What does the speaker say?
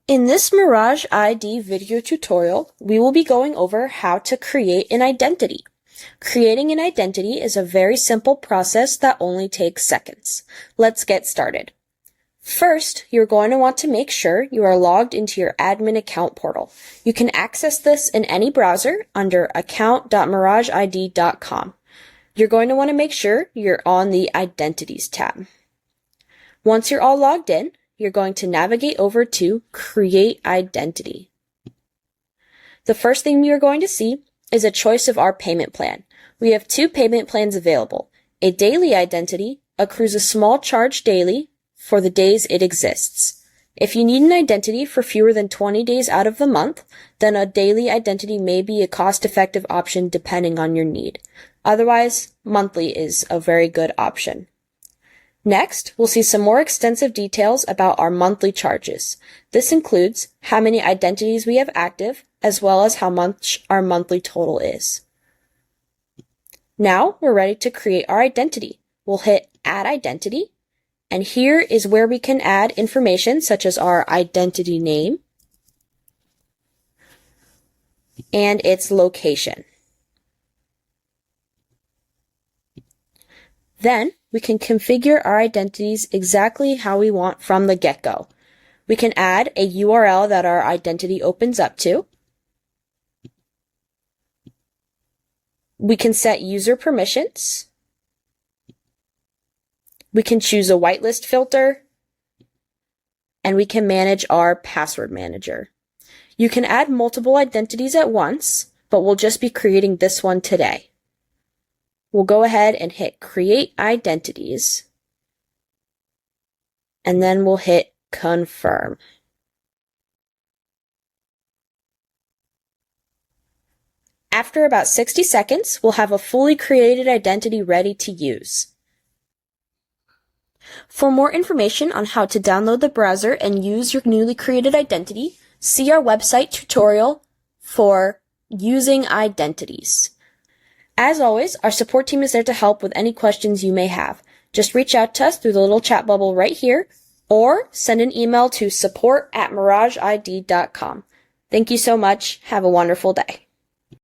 In this Mirage ID video tutorial, we will be going over how to create an identity. Creating an identity is a very simple process that only takes seconds. Let's get started. First, you're going to want to make sure you are logged into your admin account portal. You can access this in any browser under account.mirageid.com. You're going to want to make sure you're on the Identities tab. Once you're all logged in, you're going to navigate over to Create Identity. The first thing we are going to see is a choice of our payment plan. We have two payment plans available. A daily identity accrues a small charge daily for the days it exists. If you need an identity for fewer than 20 days out of the month, then a daily identity may be a cost-effective option depending on your need. Otherwise, monthly is a very good option. Next, we'll see some more extensive details about our monthly charges. This includes how many identities we have active, as well as how much our monthly total is. Now, we're ready to create our identity. We'll hit Add Identity, and here is where we can add information such as our identity name and its location. Then, we can configure our identities exactly how we want from the get-go. We can add a URL that our identity opens up to. We can set user permissions. We can choose a whitelist filter. And we can manage our password manager. You can add multiple identities at once, but we'll just be creating this one today. We'll go ahead and hit Create Identities, and then we'll hit Confirm. After about 60 seconds, we'll have a fully created identity ready to use. For more information on how to download the browser and use your newly created identity, see our website tutorial for using identities. As always, our support team is there to help with any questions you may have. Just reach out to us through the little chat bubble right here, or send an email to support@mirageid.com. Thank you so much. Have a wonderful day.